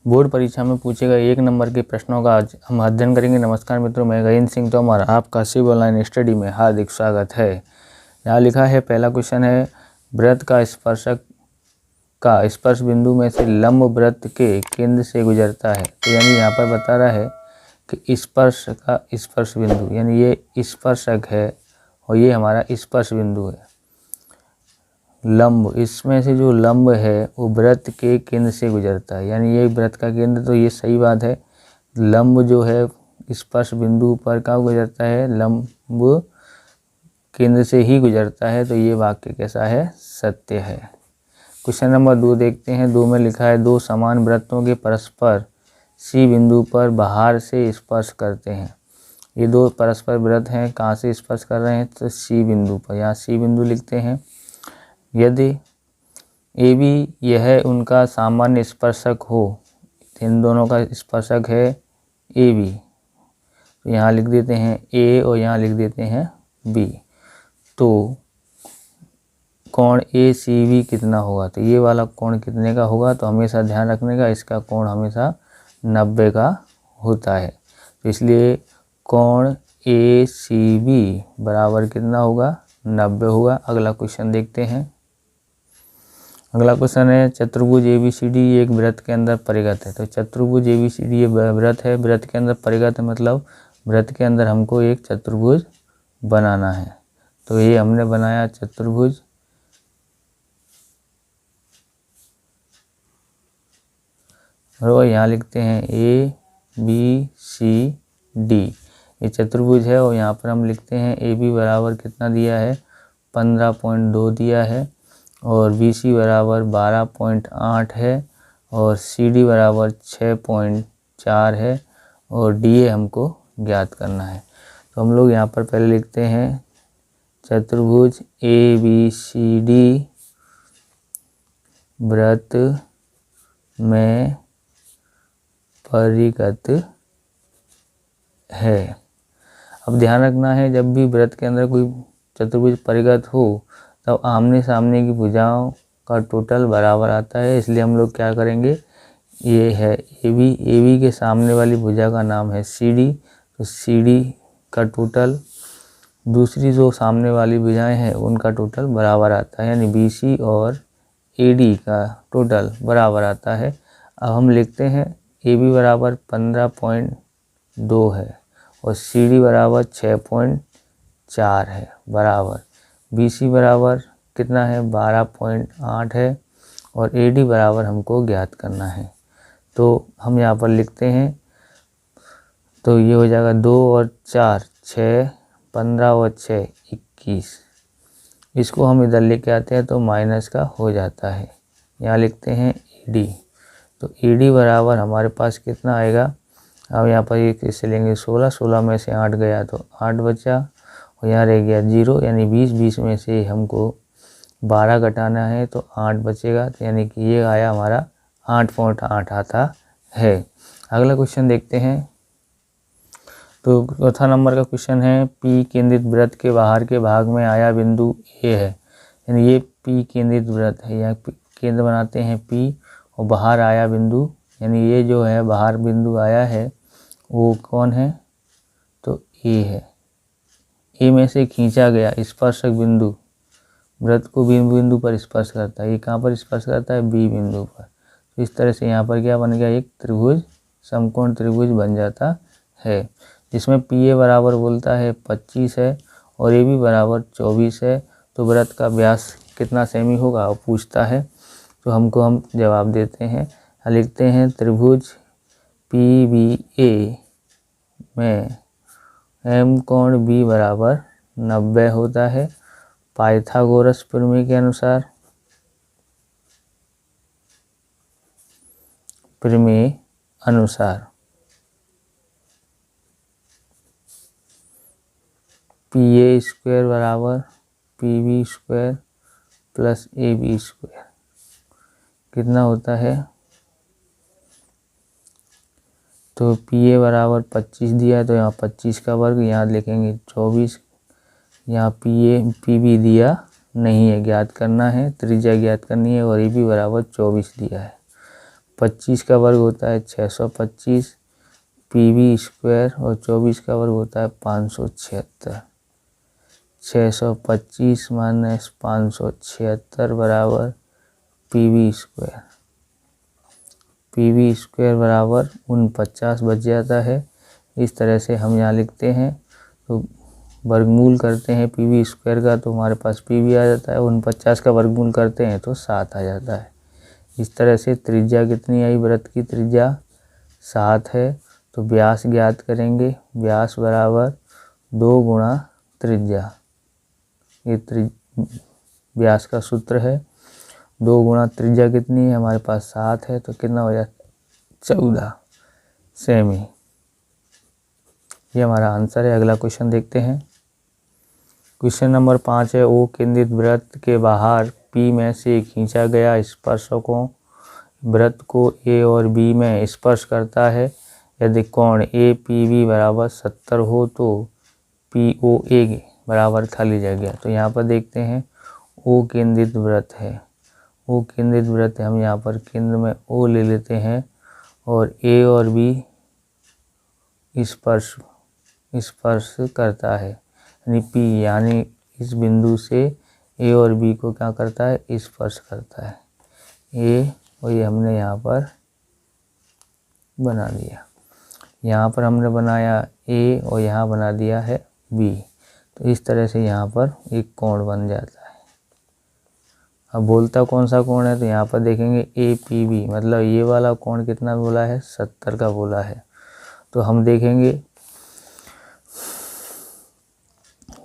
Board परीक्षा में पूछे गए 1 नंबर के प्रश्नों का आज हम अध्ययन करेंगे। नमस्कार मित्रों, मैं गजेंद्र सिंह तोमर आपका सिविल ऑनलाइन स्टडी में हार्दिक स्वागत है। यहाँ लिखा है, पहला क्वेश्चन है, वृत्त का स्पर्शक का स्पर्श बिंदु में से लंब वृत्त के केंद्र से गुजरता है। तो यानी यहाँ पर बता रहा है कि स्पर्श का स्पर्श बिंदु, यानी ये स्पर्शक है और ये हमारा स्पर्श बिंदु है। लंब, इसमें से जो लंब है वो वृत्त के केंद्र से गुजरता है, यानी ये वृत्त का केंद्र, तो ये सही बात है। लंब जो है स्पर्श बिंदु पर कहाँ गुजरता है, लंब केंद्र से ही गुजरता है, तो ये वाक्य कैसा है, सत्य है। क्वेश्चन नंबर 2 देखते हैं। 2 में लिखा है, 2 समान वृत्तों के परस्पर सी बिंदु पर बाहर से स्पर्श करते हैं। ये 2 परस्पर वृत्त हैं, कहाँ से स्पर्श कर रहे हैं, तो सी बिंदु पर। यहाँ सी बिंदु लिखते हैं। यदि ए बी यह उनका सामान्य स्पर्शक हो, इन दोनों का स्पर्शक है ए बी, तो यहाँ लिख देते हैं ए और यहाँ लिख देते हैं बी। तो कोण ए सी बी कितना होगा, तो ये वाला कोण कितने का होगा, तो हमेशा ध्यान रखने का, इसका कोण हमेशा 90 का होता है। तो इसलिए कोण ए सी बी बराबर कितना होगा, 90 होगा। अगला क्वेश्चन देखते हैं। अगला क्वेश्चन है, चतुर्भुज ABCD एक वृत्त के अंदर परिगत है। तो चतुर्भुज ABCD ये वृत्त है, वृत्त के अंदर परिगत है, मतलब वृत्त के अंदर हमको एक चतुर्भुज बनाना है। तो ये हमने बनाया चतुर्भुज, और यहाँ लिखते हैं ABCD, ये चतुर्भुज है। और यहाँ पर हम लिखते हैं AB बराबर कितना दिया है, 15.2 दिया है, और BC बराबर 12.8 है, और CD बराबर 6.4 है, और DA हमको ज्ञात करना है। तो हम लोग यहाँ पर पहले लिखते हैं चतुर्भुज ABCD वृत्त में परिगत है। अब ध्यान रखना है, जब भी वृत्त के अंदर कोई चतुर्भुज परिगत हो तब आमने सामने की भुजाओं का टोटल बराबर आता है। इसलिए हम लोग क्या करेंगे, ये है AB के सामने वाली भुजा का नाम है CD, तो CD का टोटल दूसरी जो सामने वाली भुजाएं हैं उनका टोटल बराबर आता है, यानी BC और AD का टोटल बराबर आता है। अब हम लिखते हैं AB बराबर 15.2 है और CD बराबर 6.4 है, बराबर BC बराबर कितना है, 12.8 है, और AD बराबर हमको ज्ञात करना है। तो हम यहाँ पर लिखते हैं, तो ये हो जाएगा 2 और 4 6, 15 और 6 21। इसको हम इधर लेके आते हैं तो माइनस का हो जाता है। यहाँ लिखते हैं AD, तो AD बराबर हमारे पास कितना आएगा, अब यहाँ पर एक इससे लेंगे 16, 16 में से 8 गया तो 8 बचा, और यहाँ रह गया 0, यानी 20, 20 में से हमको 12 घटाना है तो 8 बचेगा, तो यानी कि ये आया हमारा 8.8 आता है। अगला क्वेश्चन देखते हैं। तो चौथा नंबर का क्वेश्चन है, P केंद्रित वृत्त के बाहर के भाग में आया बिंदु A है, यानी ये P केंद्रित वृत्त है, यहाँ केंद्र बनाते हैं P और बाहर आया बिंदु, यानी ये जो है बाहर बिंदु आया है वो कौन है, तो A है। A में से खींचा गया स्पर्शक बिंदु वृत्त को B बिंदु पर स्पर्श करता है। ये कहाँ पर स्पर्श करता है, B बिंदु पर। तो इस तरह से यहाँ पर क्या बन गया, एक त्रिभुज, समकोण त्रिभुज बन जाता है, जिसमें PA बराबर बोलता है 25 है और AB बराबर 24 है। तो वृत्त का व्यास कितना सेमी होगा वो पूछता है, तो हम जवाब देते हैं, लिखते हैं त्रिभुज PBA में M कोण B बराबर 90 होता है पाइथागोरस प्रमेय के अनुसार। PA स्क्वायर बराबर PB square plus AB square कितना होता है, तो PA बराबर 25 दिया है, तो यहाँ 25 का वर्ग, यहाँ लिखेंगे 24, यहाँ PB दिया नहीं है, ज्ञात करना है, त्रिज्या ज्ञात करनी है, और AB बराबर 24 दिया है। 25 का वर्ग होता है 625 PV स्क्वायर और 24 का वर्ग होता है 576। 625 माइनस 576 बराबर PV स्क्वायर। PV स्क्वायर बराबर 49 बच जाता है। इस तरह से हम यहाँ लिखते हैं, तो वर्गमूल करते हैं PV स्क्वायर का तो हमारे पास PV आ जाता है, 49 का वर्गमूल करते हैं तो 7 आ जाता है। इस तरह से त्रिज्या कितनी आई, वृत्त की त्रिज्या 7 है। तो व्यास ज्ञात करेंगे, व्यास बराबर 2 गुणा त्रिज्या। ये व्यास का सूत्र है। 2 गुणा त्रिज्या कितनी है, हमारे पास 7 है, तो कितना हो जाता है 14 सेमी। ये हमारा आंसर है। अगला क्वेश्चन देखते हैं। क्वेश्चन नंबर 5 है, ओ केंद्रित वृत्त के बाहर P में से खींचा गया स्पर्शकों वृत्त को A और B में स्पर्श करता है। यदि कोण APB बराबर 70 हो तो POA बराबर खाली जगह। तो यहाँ पर देखते हैं O केंद्रित वृत्त है, O केंद्रित वृत्त है। हम यहाँ पर केंद्र में O ले लेते हैं और A और B स्पर्श करता है, यानी P, यानी इस बिंदु से A और B को क्या करता है, स्पर्श करता है। A और ये हमने यहाँ पर बना दिया। यहाँ पर हमने बनाया A और यहाँ बना दिया है B। तो इस तरह से यहाँ पर एक कोण बन जाता है। अब बोलता कौन सा कोण है, तो यहाँ पर देखेंगे APB, मतलब ये वाला कोण कितना बोला है, 70 का बोला है। तो हम देखेंगे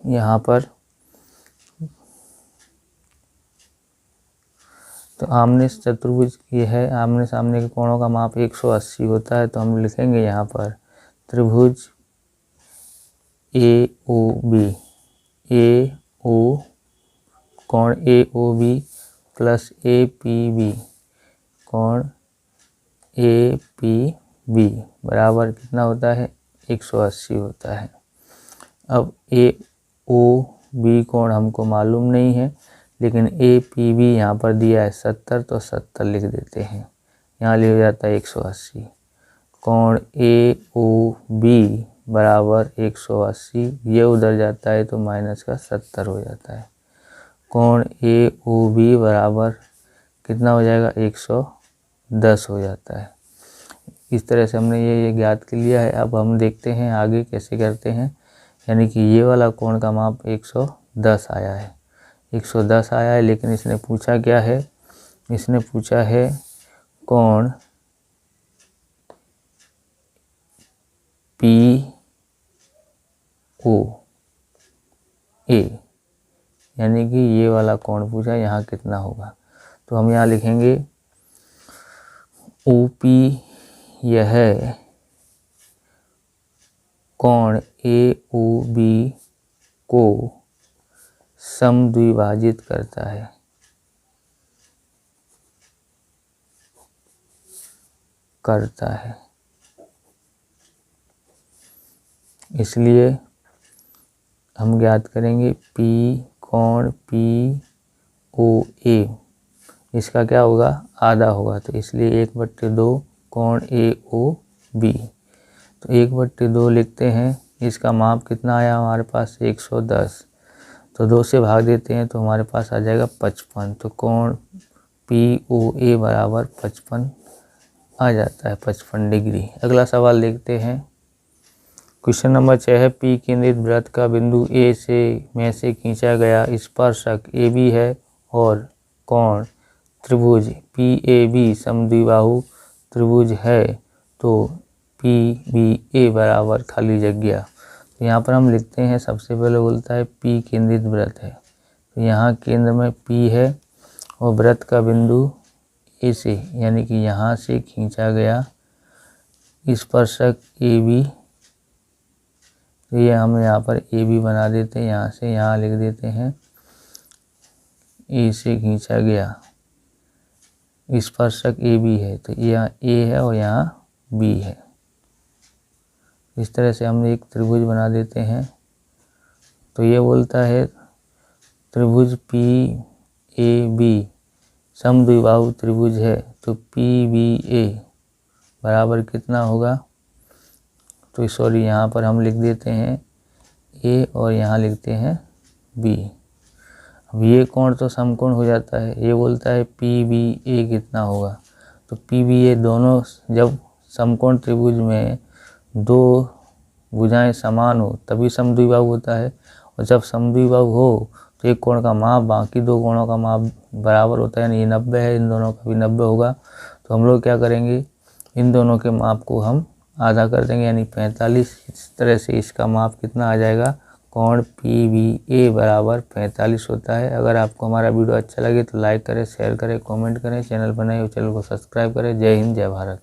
यहाँ पर, तो आमने चतुर्भुज ये है, आमने सामने के कोणों का माप 180 होता है। तो हम लिखेंगे यहाँ पर त्रिभुज AOB, कोण AOB प्लस APB, कोण APB बराबर कितना होता है, 180 होता है। अब AOB कोण हमको मालूम नहीं है, लेकिन APB यहाँ पर दिया है 70, तो 70 लिख देते हैं। यहाँ लिख जाता है 180। कोण AOB बराबर 180, ये उधर जाता है तो माइनस का 70 हो जाता है। कोण AOB बराबर कितना हो जाएगा, 110 हो जाता है। इस तरह से हमने ये ज्ञात कर लिया है। अब हम देखते हैं आगे कैसे करते हैं। यानी कि ये वाला कोण का माप 110 आया है, 110 आया है, लेकिन इसने पूछा क्या है, इसने पूछा है कोण POA, यानी कि ये वाला कोण पूछा, यहाँ कितना होगा। तो हम यहाँ लिखेंगे OP, यह कोण AOB को समद्विभाजित करता है। इसलिए हम ज्ञात करेंगे P, कोण POA, इसका क्या होगा, आधा होगा। तो इसलिए 1/2 कोण AOB, तो 1/2 लिखते हैं। इसका माप कितना आया हमारे पास, 110, तो 2 से भाग देते हैं तो हमारे पास आ जाएगा 55। तो कोण POA बराबर 55 आ जाता है, 55 डिग्री। अगला सवाल देखते हैं। क्वेश्चन नंबर 6 है, P केंद्रित वृत्त का बिंदु A में से खींचा गया स्पर्शक AB है और कोण त्रिभुज PAB समद्विबाहु त्रिभुज है, तो PBA बराबर खाली जगह। तो यहाँ पर हम लिखते हैं, सबसे पहले बोलता है P केंद्रित वृत्त है, तो यहाँ केंद्र में P है और वृत्त का बिंदु A से, यानी कि यहाँ से खींचा गया स्पर्शक AB। तो ये हम यहाँ पर AB बना देते हैं, यहाँ से यहाँ लिख देते हैं A से खींचा गया स्पर्शक AB है, तो यहाँ A है और यहाँ B है। इस तरह से हम एक त्रिभुज बना देते हैं। तो ये बोलता है त्रिभुज PAB समद्विबाहु त्रिभुज है तो PBA बराबर कितना होगा, तो सॉरी यहाँ पर हम लिख देते हैं A और यहाँ लिखते हैं B। अब ये कोण तो समकोण हो जाता है, ये बोलता है PBA कितना होगा, तो PBA दोनों जब समकोण त्रिभुज में दो भुजाएं समान हो तभी समद्विबाहु होता है, और जब समद्विबाहु हो तो एक कोण का माप बाकी दो कोणों का माप बराबर होता है, यानी ये 90 है, इन दोनों का भी 90 होगा। तो हम लोग क्या करेंगे, इन दोनों के माप को हम आधा कर देंगे यानी 45। इस तरह से इसका माप कितना आ जाएगा, कोण PBA बराबर 45 होता है। अगर आपको हमारा वीडियो अच्छा लगे तो लाइक करें, शेयर करें, कमेंट करें, चैनल पर नए हो चैनल को सब्सक्राइब करें। जय हिंद, जय भारत।